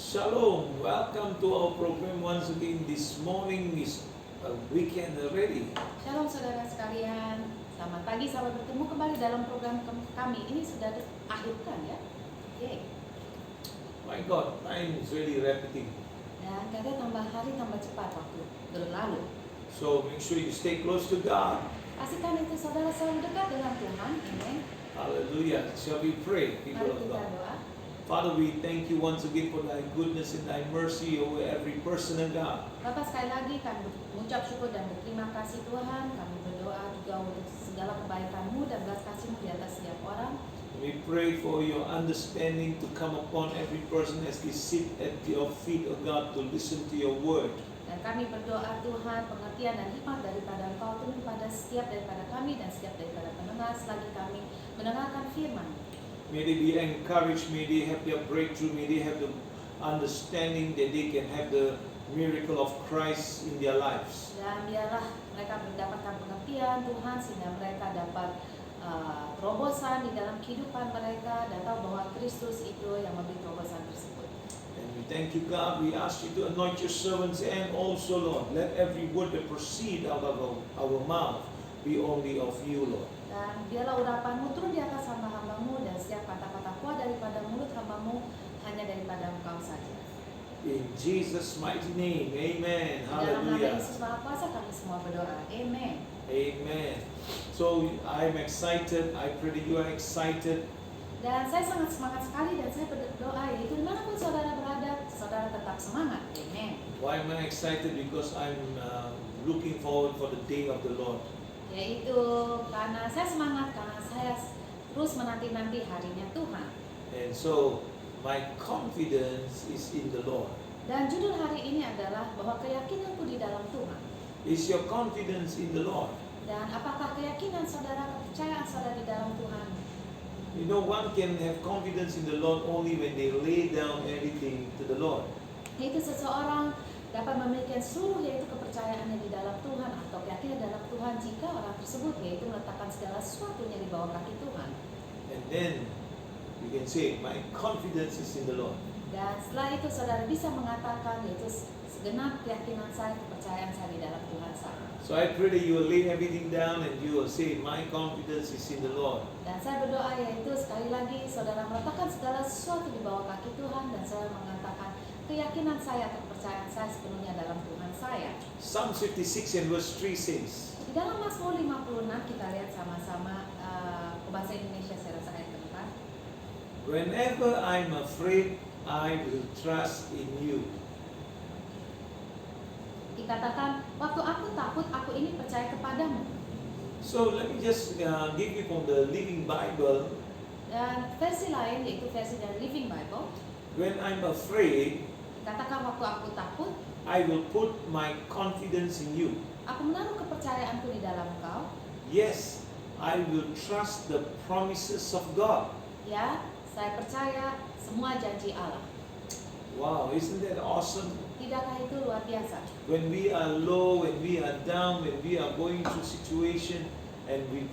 Shalom, welcome to our program once again. This morning is a weekend already. Shalom saudara sekalian, selamat pagi, selamat bertemu kembali dalam program kami. Ini sudah akhir pekan ya. Yeay. My God, time is really rapid. Dan katanya tambah hari tambah cepat waktu berlalu. So make sure you stay close to God. Pastikan itu saudara selalu dekat dengan Tuhan. Amen. Hallelujah. Shall we pray, people Mari of kita God? doa. Father, we thank you once again for thy goodness and thy mercy over every person of God. Bapak, sekali lagi kami mengucap syukur dan berterima kasih Tuhan. Kami berdoa juga untuk segala kebaikan-Mu dan belas kasih-Mu di atas setiap orang. We pray for your understanding to come upon every person as they sit at your feet, O God, to listen to your word. Dan kami berdoa Tuhan, pengertian dan hikmat daripada Engkau turun pada setiap daripada kami dan setiap daripada pendengar selagi kami mendengarkan firman. May they be encouraged, may they have their breakthrough, may they have the understanding that they can have the miracle of Christ in their lives. Dan biarlah mereka mendapatkan pengertian Tuhan sehingga mereka dapat terobosan di dalam kehidupan mereka dan tahu bahwa Kristus itu yang memberi terobosan tersebut. And we thank you, God. We ask you to anoint your servants and also, Lord, let every word that proceed out of our mouth be only of you, Lord. Dan biarlah urapan-Mu turun di atas hamba-hamba-Mu dan setiap kata-kata kuat daripada mulut hamba-Mu hanya daripada Engkau saja. In Jesus' mighty name, amen. Di dalam nama Hallelujah. Yesus Maha Kuasa kami semua berdoa. Amen. Amen. So I'm excited. I pray that you are excited. Dan saya sangat semangat sekali dan saya berdoa yaitu dimanapun saudara berada, saudara tetap semangat. Amen. Why am I excited? Because I'm looking forward for the day of the Lord. Yaitu karena saya semangat karena saya terus menanti-nanti harinya Tuhan. And so my confidence is in the Lord. Dan judul hari ini adalah bahwa keyakinanku di dalam Tuhan. Is your confidence in the Lord? Dan apakah keyakinan saudara, kepercayaan saudara di dalam Tuhan? You know, one can have confidence in the Lord only when they lay down everything to the Lord. Yaitu seseorang dapat memiliki seluruh yaitu kepercayaannya di dalam Tuhan atau keyakinan dalam Tuhan jika orang tersebut yaitu meletakkan segala sesuatunya di bawah kaki Tuhan. And then you can say, my confidence is in the Lord. Dan setelah itu saudara bisa mengatakan yaitu segenap keyakinan saya, kepercayaan saya di dalam Tuhan saya. So I pray that you will lay everything down and you will say, my confidence is in the Lord. Dan saya berdoa yaitu sekali lagi saudara meletakkan segala sesuatu di bawah kaki Tuhan dan saya mengatakan keyakinan saya, kepercayaan saya sepenuhnya dalam Tuhan saya. Psalm 56 and verse 3 says, Di dalam Mazmur 56 kita lihat sama-sama ke bahasa Indonesia saya rasa ayat keempat. whenever I'm afraid, I will trust in you. Dikatakan, waktu aku takut, aku ini percaya kepadamu. So let me just give you from the Living Bible. Dan versi lain yaitu versi dari Living Bible. When I'm afraid, Dikatakan waktu aku takut, I will put my confidence in you. aku menaruh kepercayaanku di dalam Engkau. Yes, I will trust the promises of God. Ya, saya percaya semua janji Allah. Wow, isn't that awesome? Tidakkah itu luar biasa? When we are low, when we are down, when we are going through situation, and we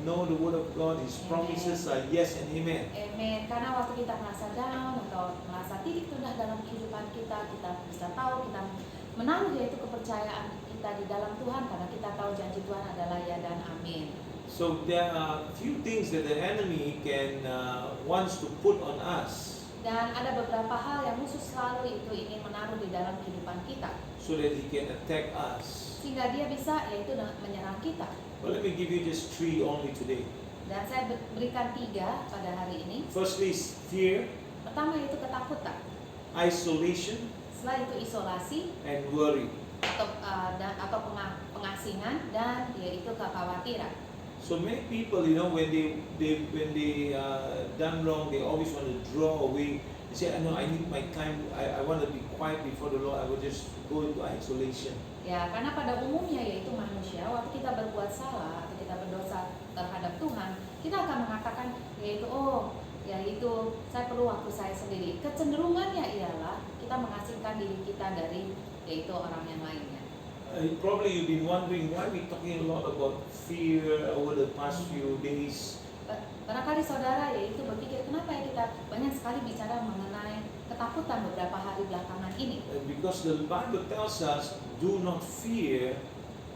know the word of God, His promises are yes and amen. Amen. Karena waktu kita merasa down atau merasa titik rendah dalam kehidupan kita, kita bisa tahu kita menaruh yaitu kepercayaan kita di dalam Tuhan karena kita tahu janji Tuhan adalah ya dan amin. So there are few things that the enemy can wants to put on us, Dan ada beberapa hal yang musuh selalu itu ingin menaruh di dalam kehidupan kita so that he can attack us. sehingga dia bisa yaitu menyerang kita. But let me give you just three only today. Dan saya berikan 3 pada hari ini. Firstly is fear, Pertama yaitu ketakutan, isolation, setelah itu isolasi and worry. atau pengasingan dan yaitu kekhawatiran. So many people, you know, when they done wrong, they always want to draw away. They say, "I know, I need my time. I want to be quiet before the Lord. I will just go into isolation." Ya, karena pada umumnya yaitu manusia, waktu kita berbuat salah atau kita berdosa terhadap Tuhan, kita akan mengatakan yaitu saya perlu waktu saya sendiri. Kecenderungannya ialah kita mengasingkan diri kita dari yaitu orang yang lainnya. Probably you've been wondering why we're talking a lot about fear over the past few days. Barangkali saudara yaitu berpikir kenapa ya kita banyak sekali bicara mengenai ketakutan beberapa hari belakangan ini. Because the Bible tells us, do not fear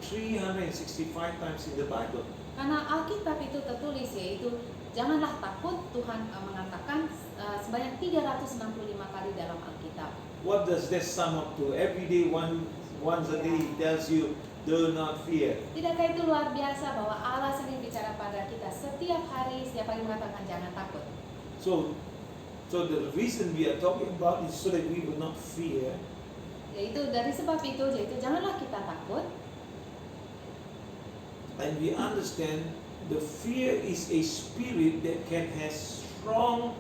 365 times in the Bible. Karena Alkitab itu tertulis yaitu janganlah takut, Tuhan mengatakan sebanyak 365 kali dalam Alkitab. What does that sum up to? Every day, once a day, He tells you, do not fear. Tidakkah itu luar biasa bahwa Allah sendiri bicara pada kita setiap hari mengatakan jangan takut. So the reason we are talking about is so that we will not fear. Yaitu dari sebab itu, yaitu janganlah kita takut. And we understand the fear is a spirit that can have strong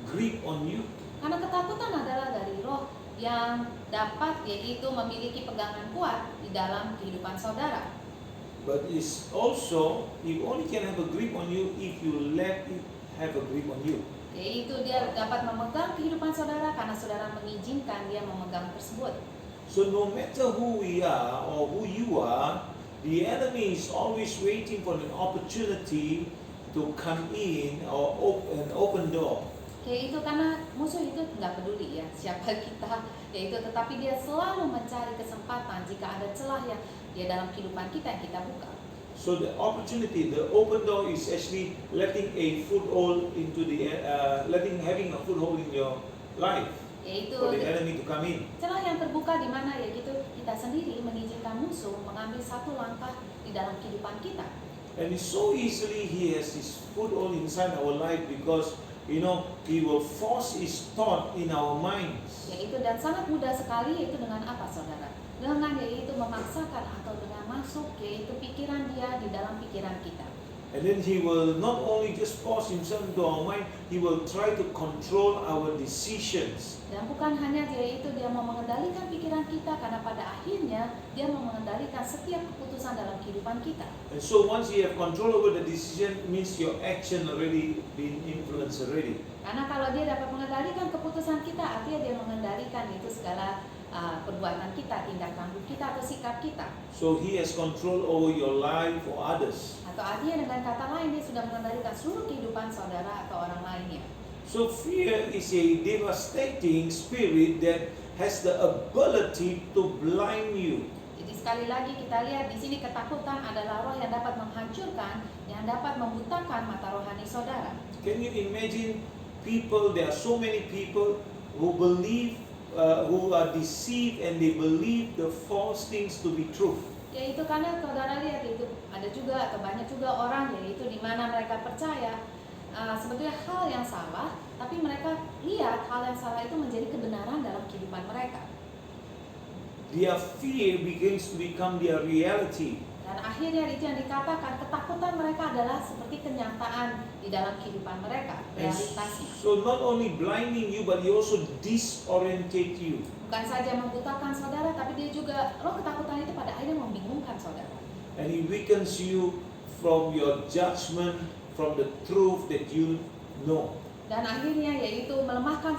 grip on you. Karena ketakutan adalah dari roh yang dapat yaitu memiliki pegangan kuat di dalam kehidupan saudara. But it's also, it only can have a grip on you if you let it have a grip on you. Yaitu dia dapat memegang kehidupan saudara karena saudara mengizinkan dia memegang tersebut. So no matter who we are or who you are, the enemy is always waiting for an opportunity to come in or an open door. Itu karena musuh itu nggak peduli ya siapa kita, yaitu tetapi dia selalu mencari kesempatan jika ada celah yang dia dalam kehidupan kita yang kita buka. So the opportunity, the open door is actually letting a foothold into having a foothold in your life. Yaitu For the enemy to come in. celah yang terbuka di mana yaitu kita sendiri mengizinkan musuh mengambil satu langkah di dalam kehidupan kita. And it's so easily he has his foothold inside our life because he will force his thought in our minds. Yaitu dan sangat mudah sekali yaitu dengan apa saudara? Dengan yaitu memaksakan atau dengan masuk yaitu pikiran dia di dalam pikiran kita. And then he will not only just force himself into our mind, he will try to control our decisions. Dan bukan hanya yaitu dia mau mengendalikan pikiran kita karena pada akhirnya dia mau mengendalikan setiap keputusan dalam kehidupan kita. And so once you have control over the decision, means your action already been influenced already. Karena kalau dia dapat mengendalikan keputusan kita, artinya dia mengendalikan itu segala perbuatan kita, tindak tanduk kita atau sikap kita. So he has control over your life or others. Atau artinya dengan kata lain dia sudah mengendalikan seluruh kehidupan saudara atau orang lainnya. So fear is a devastating spirit that has the ability to blind you. Jadi sekali lagi kita lihat di sini ketakutan adalah roh yang dapat menghancurkan, yang dapat membutakan mata rohani saudara. Can you imagine people? There are so many people who believe, who are deceived, and they believe the false things to be true. Yaitu karena saudara lihat itu ada juga atau banyak juga orang yaitu di mana mereka percaya sebetulnya hal yang salah, tapi mereka lihat hal yang salah itu menjadi kebenaran dalam kehidupan mereka. Their fear begins to become their reality. Dan akhirnya itu yang dikatakan ketakutan mereka adalah seperti kenyataan di dalam kehidupan mereka, And realitasnya. so not only blinding you, but he also disorientate you. Bukan saja membutakan saudara, tapi dia juga roh ketakutan itu pada akhirnya membingungkan saudara. And he weakens you from your judgment, from the truth that you know. Dan akhirnya yaitu melemahkan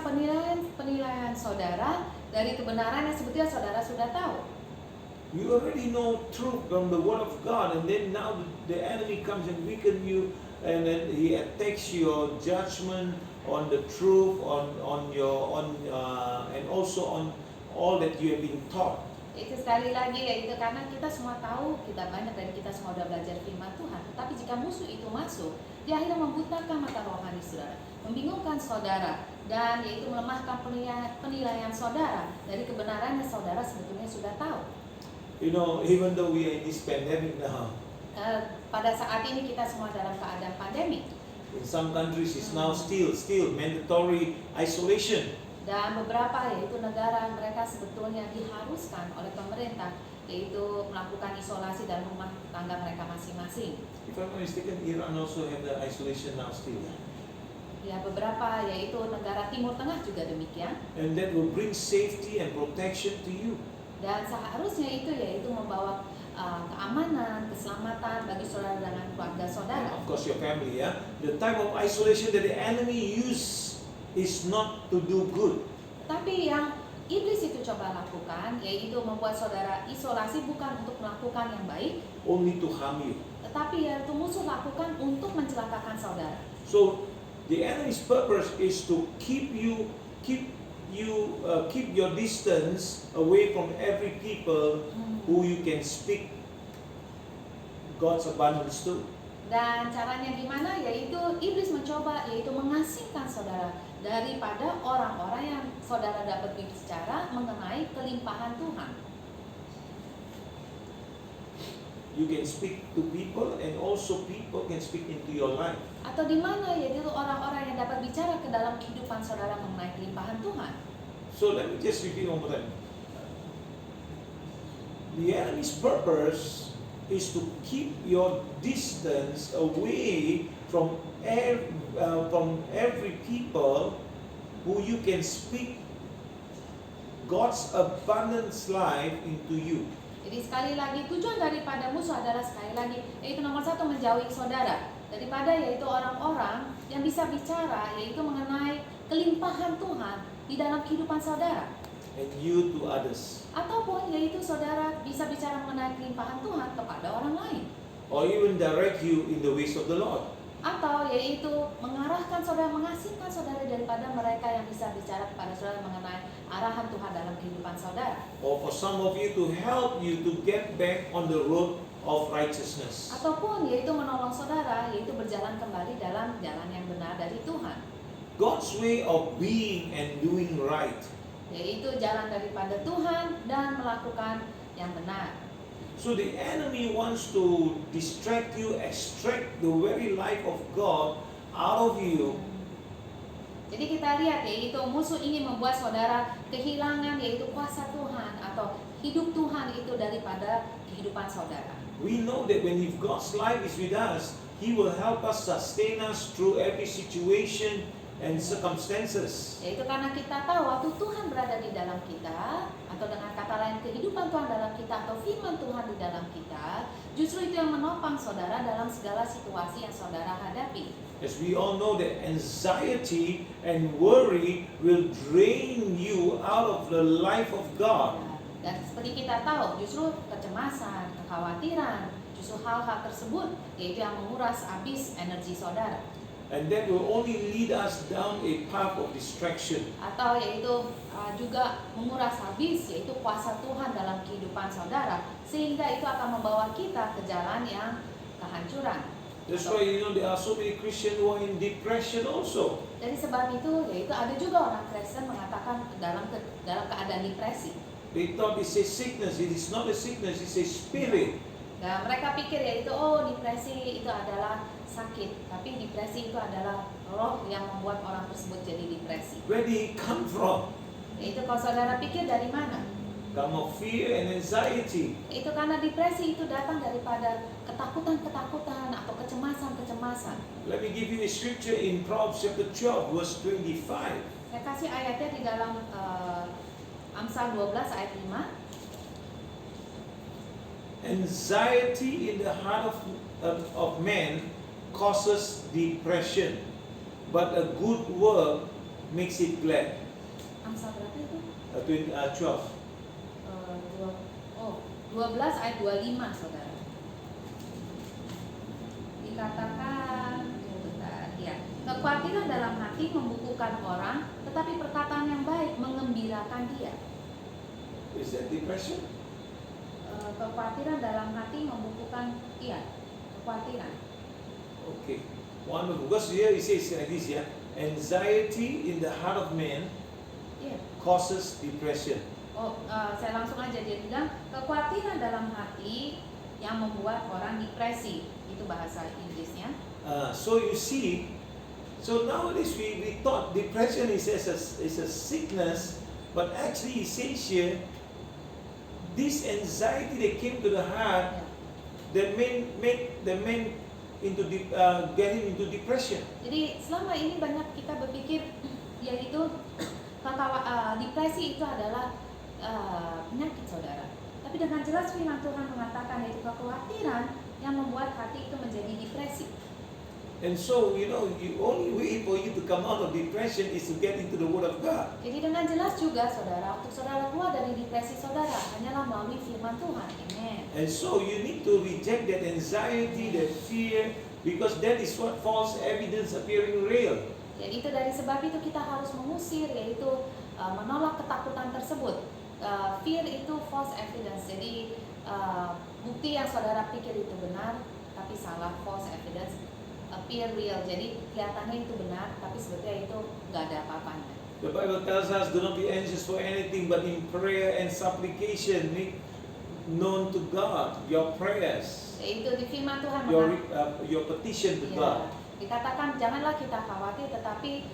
penilaian saudara dari kebenaran yang sebetulnya saudara sudah tahu. You already know truth from the word of God, and then now the enemy comes and weaken you, and then he attacks your judgment on the truth, and also on all that you have been taught. Itu sekali lagi yaitu karena kita semua tahu, kita banyak dari kita semua sudah belajar firman Tuhan. Tetapi jika musuh itu masuk, dia akhirnya membutakan mata rohani saudara, membingungkan saudara, dan yaitu melemahkan penilaian saudara dari kebenaran yang saudara sebetulnya sudah tahu. Even though we are in this pandemic now, Pada saat ini kita semua dalam keadaan pandemi. in some countries it's now still mandatory isolation. Dan beberapa yaitu negara mereka sebetulnya diharuskan oleh pemerintah yaitu melakukan isolasi dalam rumah tangga mereka masing-masing. If I'm not mistaken, Iran also have the isolation now still. Ya, beberapa yaitu negara Timur Tengah juga demikian. And that will bring safety and protection to you. Dan seharusnya itu yaitu membawa keamanan, keselamatan bagi saudara dan keluarga saudara. And of course your family, yeah. The type of isolation that the enemy use is not to do good. Tapi yang iblis itu coba lakukan yaitu membuat saudara isolasi bukan untuk melakukan yang baik, Only to harm you. tetapi yaitu musuh lakukan untuk mencelakakan saudara. So the enemy's purpose is to keep you keep your distance away from every people who you can speak God's abundance to. Dan caranya gimana? Yaitu iblis mencoba yaitu mengasingkan saudara daripada orang-orang yang saudara dapat bicara mengenai kelimpahan Tuhan. You can speak to people and also people can speak into your life. Atau di mana yaitu orang-orang yang dapat bicara ke dalam kehidupan saudara mengenai kelimpahan Tuhan. So let me just repeat one more time. The enemy's purpose is to keep your distance away from every people who you can speak God's abundance life into you. Jadi sekali lagi tujuan daripada musuh adalah sekali lagi yaitu nomor satu menjauhi saudara daripada yaitu orang-orang yang bisa bicara yaitu mengenai kelimpahan Tuhan di dalam kehidupan saudara. And you to others. Ataupun yaitu saudara bisa bicara mengenai kelimpahan Tuhan kepada orang lain. Or even direct you in the ways of the Lord. Atau yaitu mengarahkan saudara, mengasingkan saudara daripada mereka yang bisa bicara kepada saudara mengenai arahan Tuhan dalam kehidupan saudara. Or for some of you to help you to get back on the road of righteousness. Ataupun yaitu menolong saudara yaitu berjalan kembali dalam jalan yang benar dari Tuhan. God's way of being and doing right. Yaitu jalan daripada Tuhan dan melakukan yang benar. So the enemy wants to distract you, extract the very life of God out of you. Jadi kita lihat yaitu musuh ingin membuat saudara kehilangan yaitu kuasa Tuhan atau hidup Tuhan itu daripada kehidupan saudara. We know that when if God's life is with us, He will help us, sustain us through every situation and circumstances. Yaitu karena kita tahu waktu Tuhan berada di dalam kita, atau dengan kata lain kehidupan Tuhan dalam kita atau firman Tuhan di dalam kita, justru itu yang menopang saudara dalam segala situasi yang saudara hadapi. As we all know that anxiety and worry will drain you out of the life of God. Dan seperti kita tahu, justru kecemasan, kekhawatiran, justru hal-hal tersebut yaitu yang menguras habis energi saudara. And that will only lead us down a path of distraction. Atau yaitu juga menguras habis yaitu kuasa Tuhan dalam kehidupan saudara, sehingga itu akan membawa kita ke jalan yang kehancuran. That's why there are so many Christians who are in depression also. Dari sebab itu yaitu ada juga orang Kristen mengatakan dalam keadaan depresi. They thought it's a sickness. It is not a sickness, it's a spirit. Dan mereka pikir yaitu depresi itu adalah sakit, tapi depresi itu adalah roh yang membuat orang tersebut jadi depresi. Where did it come from? Itu kalau saudara pikir dari mana? Come of fear and anxiety. Itu karena depresi itu datang daripada ketakutan-ketakutan atau kecemasan-kecemasan. Let me give you a scripture in Proverbs chapter 12 verse 25. Saya kasih ayatnya di dalam Amsal 12 ayat 5. Anxiety in the heart of man causes depression, but a good work makes it glad. Amsal berapa itu? 12. 12 ayat 25 saudara. Dikatakan, kekhawatiran dalam hati membukukan orang, tetapi perkataan yang baik mengembirakan dia. Is that depression? Kekhawatiran dalam hati membukukan kekhawatiran. Okay, wonderful. Because here it says like this, yeah. Anxiety in the heart of man causes depression. Saya langsung aja dia bilang kekhawatiran dalam hati yang membuat orang depresi. Itu bahasa Inggrisnya. So you see, so nowadays we thought depression is a sickness, but actually it says here, this anxiety that came to the heart that make the man get him into depression. Jadi selama ini banyak kita berpikir yaitu depresi itu adalah penyakit saudara. Tapi dengan jelas firman Tuhan mengatakan yaitu kekhawatiran yang membuat hati itu menjadi depresi. And so, the only way for you to come out of depression is to get into the Word of God. Jadi dengan jelas juga saudara, untuk saudara keluar dari depresi saudara hanyalah melalui firman Tuhan. Amen. And so you need to reject that anxiety, that fear, because that is what false evidence appearing real. Jadi itu dari sebab itu kita harus mengusir yaitu menolak ketakutan tersebut. Fear itu false evidence. Jadi bukti yang saudara pikir itu benar, tapi salah, false evidence. Appear real. Jadi kelihatannya itu benar, tapi sebetulnya itu nggak ada apa-apanya. The Bible tells us, do not be anxious for anything, but in prayer and supplication make known to God your prayers, Yaitu di firman Tuhan your petition to God. dikatakan janganlah kita khawatir, tetapi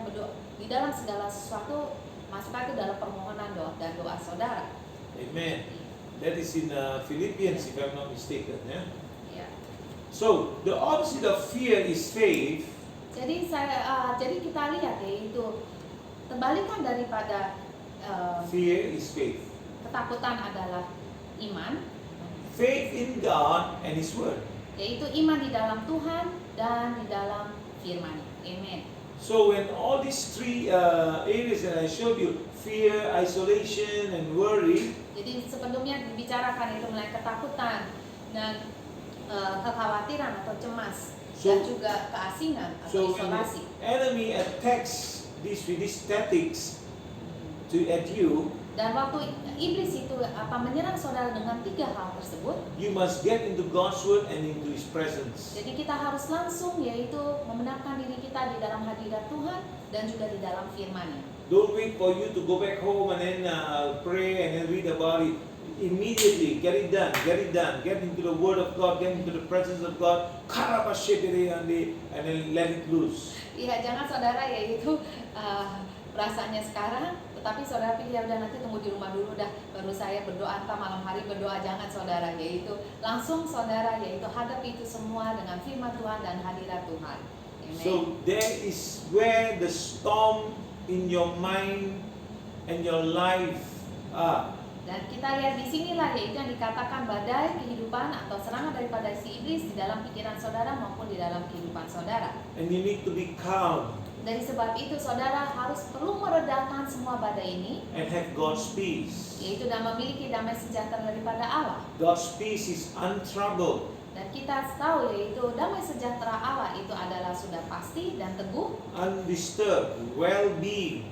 berdoa di dalam segala sesuatu masukkan ke dalam permohonan dan doa saudara. Amen. That is in Philippians, if I'm not mistaken. Yeah. Ya. So the opposite of fear is faith. Jadi jadi kita lihat yaitu terbalikan daripada Fear is faith. ketakutan adalah iman. Faith in God and His Word. Yaitu iman di dalam Tuhan dan di dalam firman. Amen. So when all these three areas that I showed you, fear, isolation, and worry, Jadi sebelumnya dibicarakan itu mulai ketakutan dan kekhawatiran atau cemas dan juga keasingan atau when isolasi. the enemy attacks with these tactics at you, Dan waktu iblis itu menyerang saudara dengan 3 hal tersebut, you must get into God's Word and into His presence. jadi kita harus langsung yaitu membenamkan diri kita di dalam hadirat Tuhan dan juga di dalam firman-Nya. Don't wait for you to go back home and then pray and then read about it. Immediately get it done. Get into the Word of God, get into the presence of God, and then let it loose. Iya, jangan saudara yaitu perasaannya sekarang, tetapi saudara pikir udah nanti tunggu di rumah dulu dah, baru saya berdoa, entah malam hari berdoa. Jangan saudara, yaitu langsung saudara yaitu hadapi itu semua dengan firman Tuhan dan hadirat Tuhan. Amen. So there is where the storm in your mind and your life are. Dan kita lihat di sinilah yaitu yang dikatakan badai kehidupan atau serangan daripada si iblis di dalam pikiran saudara maupun di dalam kehidupan saudara. And you need to be calm Dari sebab itu saudara perlu meredakan semua badai ini, and have God's peace. yaitu dan memiliki damai sejahtera daripada Allah. God's peace is untroubled. Dan kita tahu yaitu damai sejahtera Allah itu adalah sudah pasti dan teguh, Undisturbed, well-being.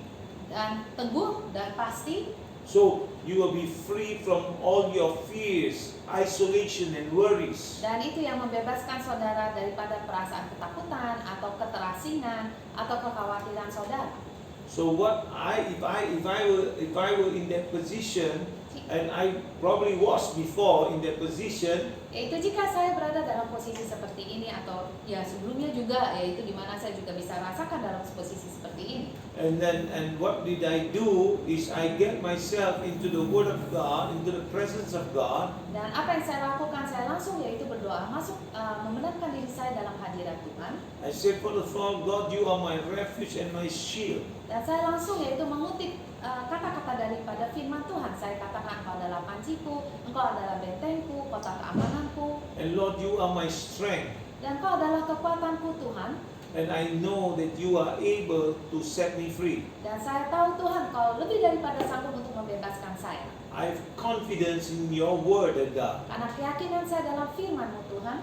dan teguh dan pasti. So you will be free from all your fears, isolation and worries. Dan itu yang membebaskan saudara daripada perasaan ketakutan atau keterasingan atau kekhawatiran saudara. So if I were in that position, and I probably was before in that position, Yaitu jika saya berada dalam posisi seperti ini atau ya sebelumnya juga, yaitu di mana saya juga bisa rasakan dalam posisi seperti ini. and what did I do is I get myself into the Word of God, into the presence of God. Dan apa yang saya lakukan, saya langsung yaitu berdoa, masuk membenamkan diri saya dalam hadirat Tuhan. I said, for the throne, God, you are my refuge and my shield. Dan saya langsung yaitu mengutip kata-kata daripada firman Tuhan. Saya katakan, Engkau adalah panciku, Engkau adalah bentengku, kota keamananku, And Lord, you are my strength. dan Engkau adalah kekuatanku Tuhan. And I know that you are able to set me free. Dan saya tahu Tuhan, Kau lebih daripada sanggup untuk membebaskan saya. I have confidence in your word, God. Karena keyakinan saya dalam firman-Mu Tuhan,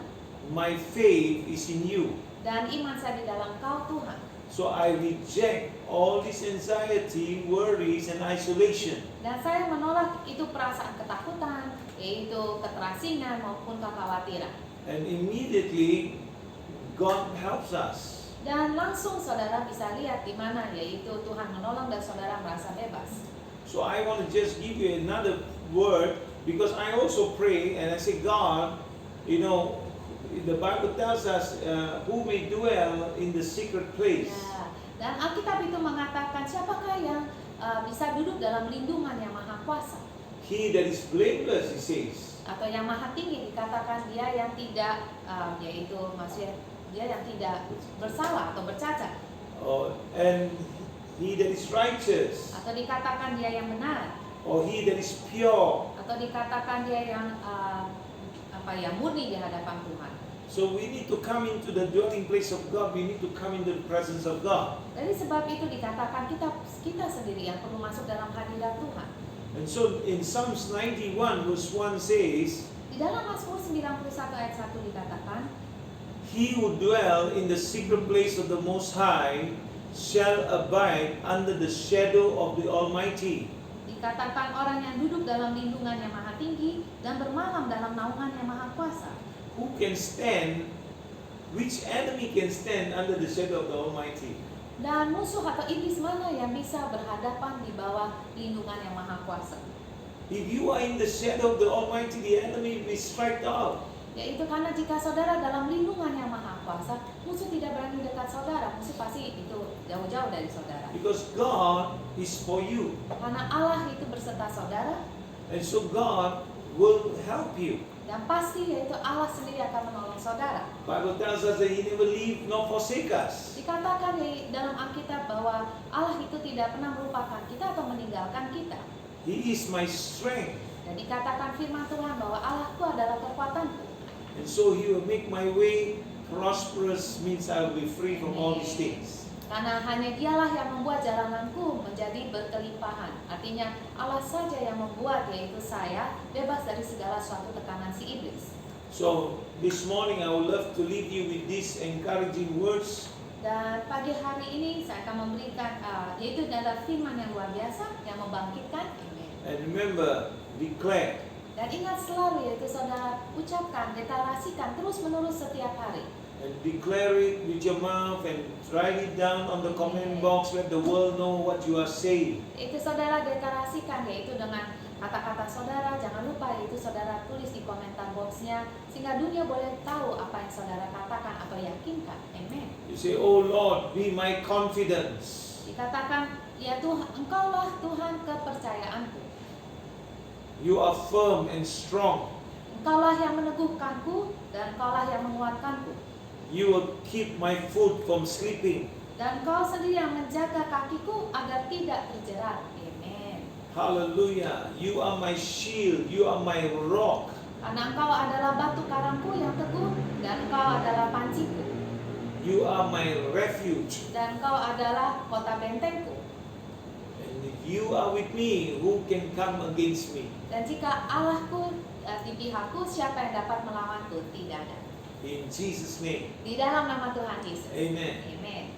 My faith is in you. dan iman saya di dalam Kau Tuhan. So I reject all this anxiety, worries, and isolation. Dan saya menolak itu perasaan ketakutan, yaitu keterasingan maupun kekhawatiran. And immediately, God helps us. Dan langsung saudara bisa lihat di mana yaitu Tuhan menolong dan saudara merasa bebas. So I want to just give you another word, because I also pray and I say, God, the Bible tells us who may dwell in the secret place. Ya, dan Alkitab itu mengatakan siapakah yang bisa duduk dalam lindungan yang maha kuasa. He that is blameless, he says. Atau yang maha tinggi dikatakan dia yang tidak, yaitu maksudnya dia yang tidak bersalah atau bercacat. And he that is righteous, Atau dikatakan dia yang benar. or he that is pure. Atau dikatakan dia yang murni di hadapan Tuhan. So we need to come into the dwelling place of God. We need to come into the presence of God. Dari sebab itu dikatakan kita sendiri yang perlu masuk dalam hadirat Tuhan. And so in Psalms 91 verse 1 says, Di dalam Mazmur 91 ayat 1 dikatakan, He who dwell in the secret place of the Most High shall abide under the shadow of the Almighty. Dikatakan orang yang duduk dalam lindungan yang maha tinggi dan bermalam dalam naungan yang maha kuasa. Who can stand? Which enemy can stand under the shadow of the Almighty? Dan musuh atau iblis mana yang bisa berhadapan di bawah lindungan yang maha kuasa? If you are in the shadow of the Almighty, the enemy will be striked out. Yaitu karena jika saudara dalam lindungan yang maha kuasa, musuh tidak berani dekat saudara, musuh pasti itu jauh-jauh dari saudara. Because God is for you. Karena Allah itu berserta saudara, And so God will help you. dan pasti yaitu Allah sendiri akan menolong saudara. Bible tells us that He never leave nor forsake us. Dikatakan di dalam Alkitab bahwa Allah itu tidak pernah melupakan kita atau meninggalkan kita. He is my strength. Dan dikatakan firman Tuhan bahwa Allah itu adalah kekuatanku. And so He will make my way prosperous, means I will be free from all these things. Karena hanya Dialah yang membuat jalananku menjadi berkelimpahan. Artinya Allah saja yang membuat yaitu saya bebas dari segala suatu tekanan si iblis. So this morning I would love to leave you with these encouraging words. Dan pagi hari ini saya akan memberikan yaitu adalah firman yang luar biasa yang membangkitkan. Amen. And remember, declare. Dan ingat selalu yaitu saudara ucapkan, deklarasikan terus menerus setiap hari. And declare it with your mouth and write it down on the comment box. Let the world know what you are saying. Itu saudara deklarasikan yaitu dengan kata-kata saudara. Jangan lupa yaitu saudara tulis di komentar boxnya sehingga dunia boleh tahu apa yang saudara katakan atau yakinkan. Amen. You say, "Oh Lord, be my confidence." Dikatakan, ya Tuhan, Engkaulah Tuhan kepercayaanku. You are firm and strong. Engkaulah yang meneguhkanku dan Engkaulah yang menguatkanku. You will keep my foot from slipping. Dan Engkau sendiri yang menjaga kakiku agar tidak terjerat. Amen. Hallelujah. You are my shield. You are my rock. Karena Engkau adalah batu karangku yang teguh dan Engkau adalah panciku. You are my refuge. Dan Engkau adalah kota bentengku. And if you are with me, who can come against me? Dan jika Allahku di pihakku, siapa yang dapat melawanku? Tidak ada. In Jesus' name. Di dalam nama Tuhan Yesus. Amen. Amen.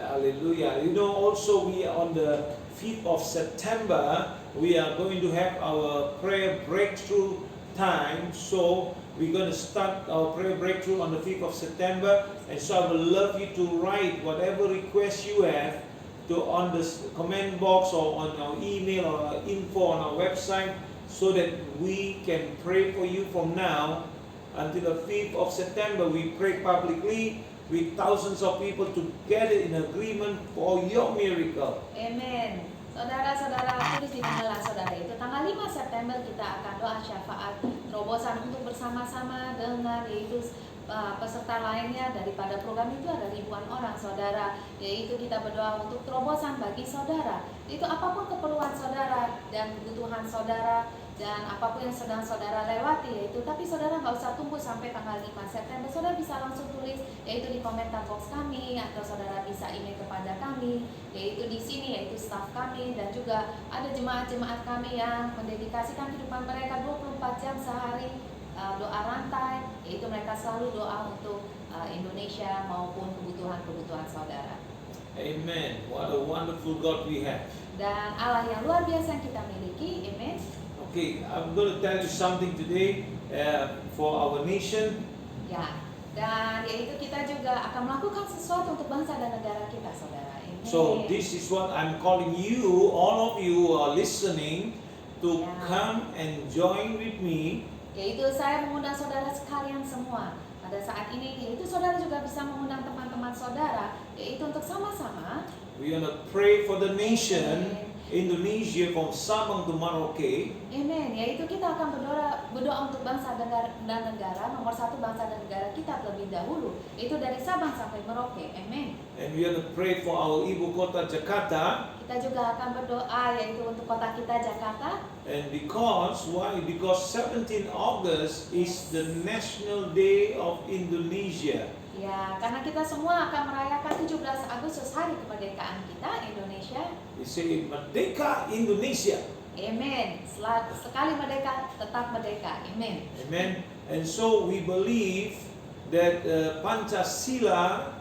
Hallelujah. You know, also we are on the 5th of September, we are going to have our prayer breakthrough time. So we're going to start our prayer breakthrough on the 5th of September. And so I would love you to write whatever request you have on the comment box or on our email or info on our website, so that we can pray for you from now until the 5th of September. We pray publicly with thousands of people together in agreement for your miracle. Amen. Saudara-saudara, tulis di tanggal saudara itu tanggal 5 September kita akan doa syafaat terobosan untuk bersama-sama dengan yaitu peserta lainnya. Daripada program itu ada ribuan orang saudara, yaitu kita berdoa untuk terobosan bagi saudara. Itu apapun keperluan saudara dan kebutuhan saudara dan apapun yang sedang saudara lewati yaitu, tapi saudara nggak usah tunggu sampai tanggal 5 September. Saudara bisa langsung tulis yaitu di komentar box kami, atau saudara bisa email kepada kami yaitu di sini, yaitu staff kami, dan juga ada jemaat-jemaat kami yang mendedikasikan kehidupan mereka 24 jam sehari doa rantai, yaitu mereka selalu doa untuk Indonesia maupun kebutuhan-kebutuhan saudara. Amen. What a wonderful God we have. Dan Allah yang luar biasa yang kita miliki. Amen. Okay, I'm going to tell you something today for our nation. Ya, dan yaitu kita juga akan melakukan sesuatu untuk bangsa dan negara kita, saudara. Amen. So this is what I'm calling you, all of you who are listening, to come and join with me. Yaitu saya mengundang saudara sekalian semua pada saat ini, yaitu saudara juga bisa mengundang teman-teman saudara, yaitu untuk sama-sama. We're gonna pray for the nation, Indonesia, from Sabang to Merauke. Amen. Yaitu kita akan berdoa untuk bangsa dan negara, nomor satu bangsa dan negara kita terlebih dahulu, itu dari Sabang sampai Merauke. Amen. And we're gonna pray for our ibu kota Jakarta. Kita juga akan berdoa yaitu untuk kota kita Jakarta. And why? Because 17 August is the National Day of Indonesia. Ya, karena kita semua akan merayakan 17 Agustus hari kemerdekaan kita Indonesia. We say Merdeka Indonesia. Amen. Sekali merdeka, tetap merdeka. Amen. Amen. And so we believe that Pancasila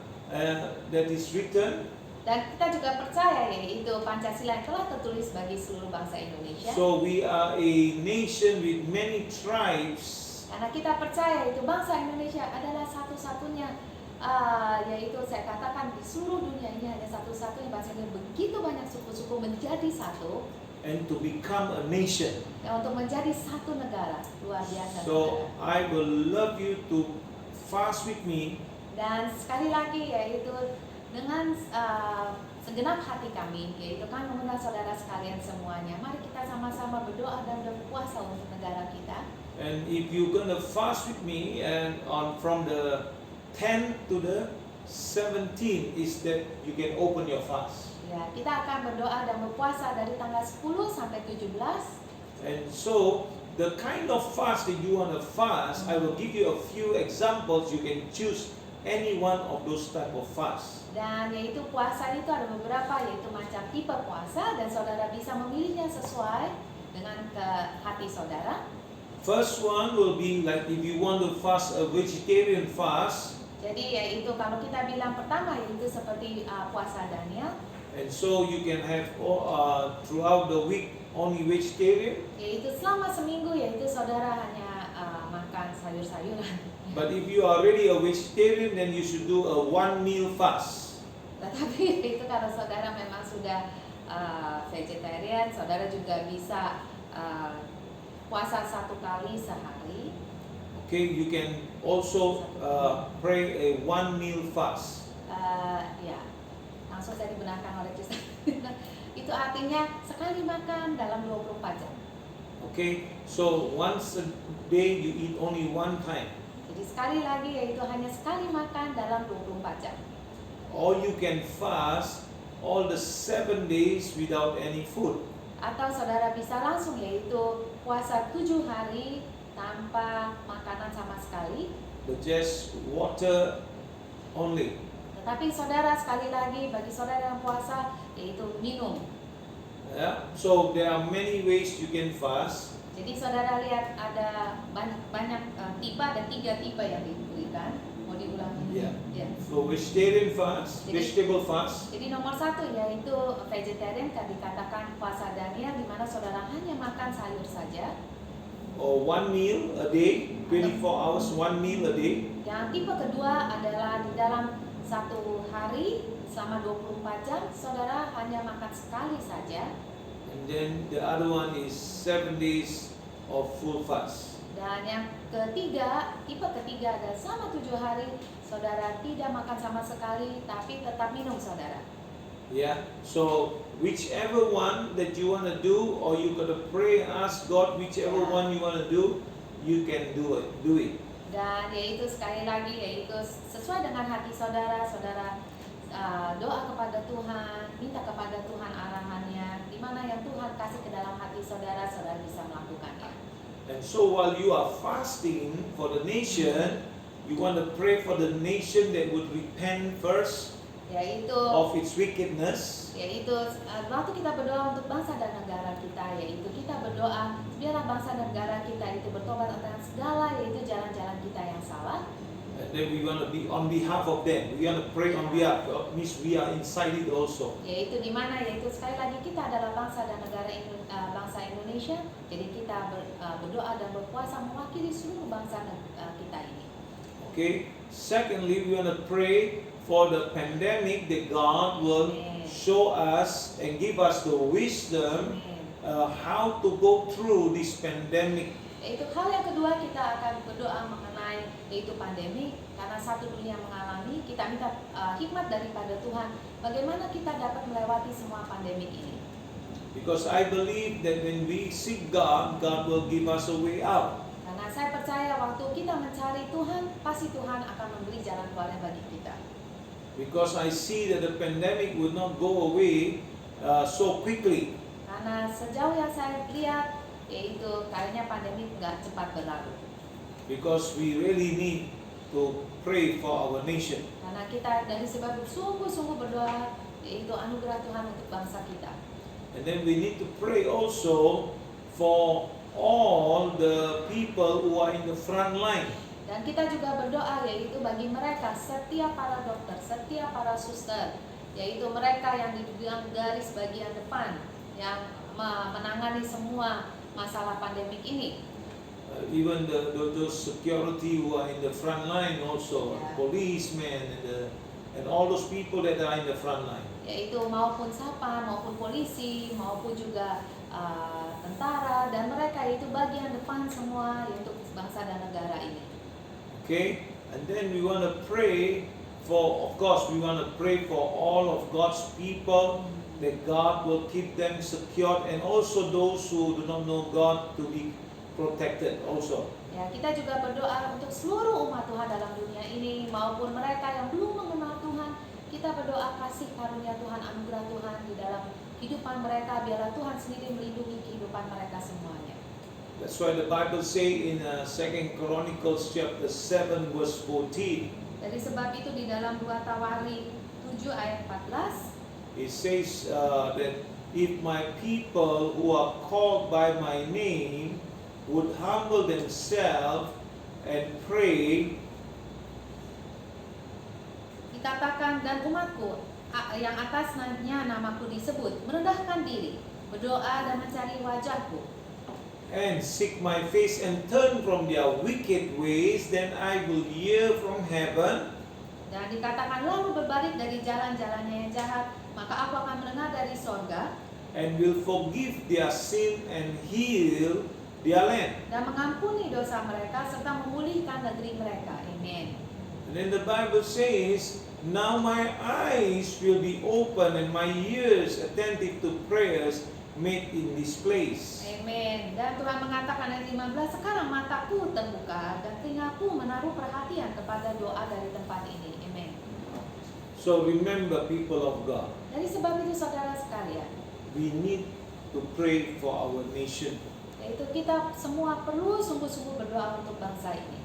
that is written Dan kita juga percaya yaitu Pancasila yang telah tertulis bagi seluruh bangsa Indonesia. So we are a nation with many tribes. Karena kita percaya itu bangsa Indonesia adalah satu-satunya, yaitu saya katakan di seluruh dunia ini hanya satu-satunya bangsa yang begitu banyak suku-suku menjadi satu. And to become a nation. Ya, untuk menjadi satu negara, luar biasa. So saudara. I will love you to fast with me. Dan sekali lagi yaitu dengan segenap hati kami, yaitu kami mengundang saudara sekalian semuanya. Mari kita sama-sama berdoa dan berpuasa untuk negara kita. And if you're gonna fast with me, and from the 10th to the 17th, is that you can open your fast. Ya, kita akan berdoa dan berpuasa dari tanggal 10 sampai 17. And so the kind of fast that you wanna fast, I will give you a few examples. You can choose any one of those type of fast. Dan yaitu puasa itu ada beberapa, yaitu macam tipe puasa, dan saudara bisa memilihnya sesuai dengan ke hati saudara. First one will be like if you want to fast a vegetarian fast. Jadi yaitu kalau kita bilang pertama yaitu seperti puasa Daniel. And so you can have throughout the week only vegetarian. Yaitu selama seminggu yaitu saudara hanya makan sayur-sayuran. But if you are already a vegetarian, then you should do a one meal fast. Tetapi itu kalau saudara memang sudah vegetarian, saudara juga bisa puasa 1 kali sehari. Okay, you can also pray a one meal fast. Ya, langsung saya dibenarkan oleh Kristen. Itu artinya sekali makan dalam 24 jam. Okay, so once a day you eat only one time. Jadi sekali lagi yaitu hanya sekali makan dalam 24 jam. Or you can fast all the 7 days without any food. Atau saudara bisa langsung yaitu puasa 7 hari tanpa makanan sama sekali. But just water only. Tetapi saudara sekali lagi bagi saudara yang puasa yaitu minum. Yeah. So there are many ways you can fast. Jadi saudara lihat ada banyak tipe, ada 3 tipe yang diberikan. Mau diulangi? Yeah. Ya. So vegetarian fast, vegetable fast. Jadi nomor 1 yaitu vegetarian, kan dikatakan puasa Daniel di mana saudara hanya makan sayur saja. Or one meal a day, 24 hours, one meal a day. Yang tipe kedua adalah di dalam 1 hari selama 24 jam saudara hanya makan sekali saja. And then the other one is 7 days of full fast. Dan yang ketiga, tipe ketiga adalah selama 7 hari saudara tidak makan sama sekali tapi tetap minum saudara. Yeah. So whichever one that you want to do, or you gotta pray, ask God whichever one you want to do, you can do it. Do it. Dan yaitu sekali lagi yaitu sesuai dengan hati saudara, saudara doa kepada Tuhan, minta kepada Tuhan arahannya, di mana yang Tuhan kasih ke dalam hati saudara, saudara bisa melakukannya. And so while you are fasting for the nation, you want to pray for the nation that would repent first Yaitu of its wickedness. waktu kita berdoa untuk bangsa dan negara kita, yaitu kita berdoa biarlah bangsa dan negara kita itu bertobat atas segala yaitu jalan-jalan kita yang salah. And then we want to be on behalf of them. We want to pray on behalf. Means we are inside it also. Yaitu di mana yaitu sekali lagi kita adalah bangsa dan negara bangsa Indonesia. Jadi kita berdoa dan berpuasa mewakili seluruh bangsa kita ini. Okay. Secondly, we want to pray for the pandemic that God will show us and give us the wisdom how to go through this pandemic. Yaitu hal yang kedua kita akan berdoa mengenai yaitu pandemi, karena satu dunia mengalami, kita minta hikmat daripada Tuhan bagaimana kita dapat melewati semua pandemik ini. Because I believe that when we seek God, God will give us a way out. Karena saya percaya waktu kita mencari Tuhan, pasti Tuhan akan memberi jalan keluar bagi kita. Because I see that the pandemic will not go away so quickly. Karena sejauh yang saya lihat, yaitu kayaknya pandemi nggak cepat berlalu. Because we really need to pray for our nation. Karena kita dari sebab sungguh-sungguh berdoa, yaitu anugerah Tuhan untuk bangsa kita. And then we need to pray also for all the people who are in the front line. Dan kita juga berdoa yaitu bagi mereka, setiap para dokter, setiap para suster yaitu mereka yang di garis bagian depan yang menangani semua masalah pandemik ini. Even those security who are in the front line also, Yeah. policemen and all those people that are in the front line. Yaitu maupun satpam, maupun polisi, maupun juga tentara, dan mereka itu bagian depan semua untuk bangsa dan negara ini. Okay, and then we want to pray for, of course, we want to pray for all of God's people, that God will keep them secured, and also those who do not know God to be protected also. Ya, kita juga berdoa untuk seluruh umat Tuhan dalam dunia ini maupun mereka yang belum mengenal Tuhan. Kita berdoa kasih karunia Tuhan, anugerah Tuhan di dalam kehidupan mereka, biarlah Tuhan sendiri melindungi kehidupan mereka semuanya. That's why the Bible say in 2 Chronicles chapter 7 verse 14, Dari sebab itu di dalam 2 Tawari 7 ayat 14, it says that if my people who are called by my name would humble themselves and pray, dikatakan, dan umatku yang atasnya namaku disebut merendahkan diri, berdoa dan mencari wajahku, and seek my face and turn from their wicked ways, then I will hear from heaven dan dikatakan lalu berbalik dari jalan-jalannya yang jahat, maka aku akan mendengar dari sorga and will forgive their sin and heal their land. dan mengampuni dosa mereka serta memulihkan negeri mereka. Amin. And then the Bible says, now my eyes will be open and my ears attentive to prayers made in this place. Amin. Dan Tuhan mengatakan ayat 15, sekarang mataku terbuka dan telingaku menaruh perhatian kepada doa dari tempat ini. Amin. So remember, people of God, Dari sebab itu saudara sekalian, we need to pray for our nation, yaitu kita semua perlu sungguh-sungguh berdoa untuk bangsa ini.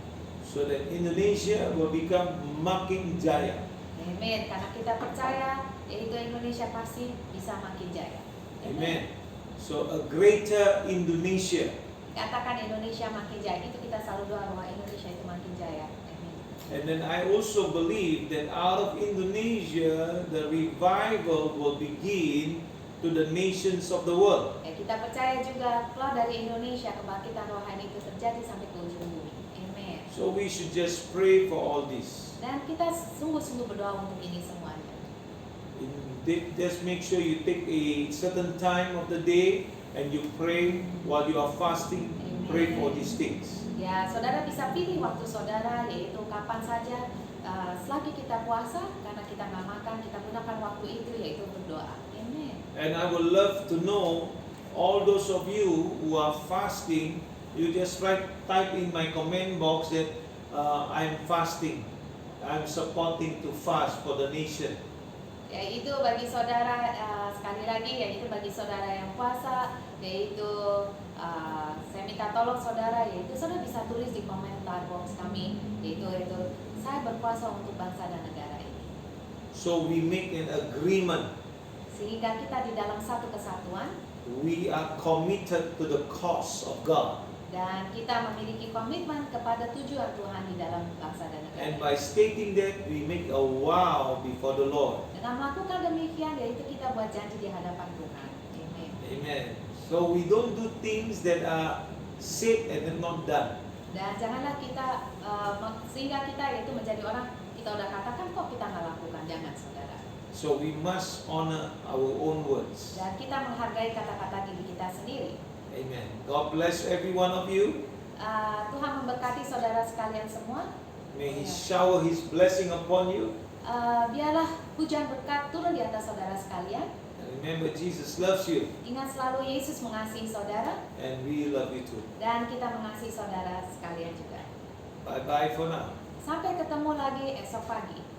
so that Indonesia will become makin jaya. Amin. Karena kita percaya yaitu Indonesia pasti bisa makin jaya. Amen. So a greater Indonesia. Katakan Indonesia makin jaya. Itu kita selalu doa bahwa Indonesia itu makin jaya. Amin. And then I also believe that out of Indonesia, the revival will begin to the nations of the world. Ya, kita percaya juga keluar dari Indonesia kebangkitan rohani itu terjadi sampai ke ujung bumi. Amin. So we should just pray for all this. Dan kita sungguh-sungguh berdoa untuk ini semuanya. Just make sure you take a certain time of the day and you pray while you are fasting. Pray for these things. Ya, saudara bisa pilih waktu saudara, yaitu kapan saja selagi kita puasa, karena kita nggak makan, kita gunakan waktu itu yaitu berdoa. Amen. And I would love to know all those of you who are fasting. You just type in my comment box that I'm fasting. I'm supporting to fast for the nation. Yaitu bagi saudara, sekali lagi, yaitu bagi saudara yang puasa, yaitu saya minta tolong saudara, yaitu saudara bisa tulis di komentar box kami, yaitu saya berpuasa untuk bangsa dan negara ini. So we make an agreement. Sehingga kita di dalam satu kesatuan, We are committed to the cause of God. dan kita memiliki komitmen kepada tujuan Tuhan di dalam bangsa dan negara. And by stating that, we make a vow before the Lord. Dengan melakukan demikian, yaitu kita buat janji di hadapan Tuhan. Amen. Amen. So we don't do things that are said and then not done. Dan janganlah kita sehingga kita yaitu menjadi orang, kita udah katakan kok kita nggak lakukan. Jangan, saudara. So we must honor our own words. Dan kita menghargai kata-kata diri kita sendiri. Amen. God bless every one of you. Tuhan memberkati saudara sekalian semua. May He shower His blessing upon you. Biarlah hujan berkat turun di atas saudara sekalian. And remember, Jesus loves you. Ingat selalu Yesus mengasihi saudara, And we love you too. dan kita mengasihi saudara sekalian juga. Bye-bye for now. Sampai ketemu lagi esok pagi.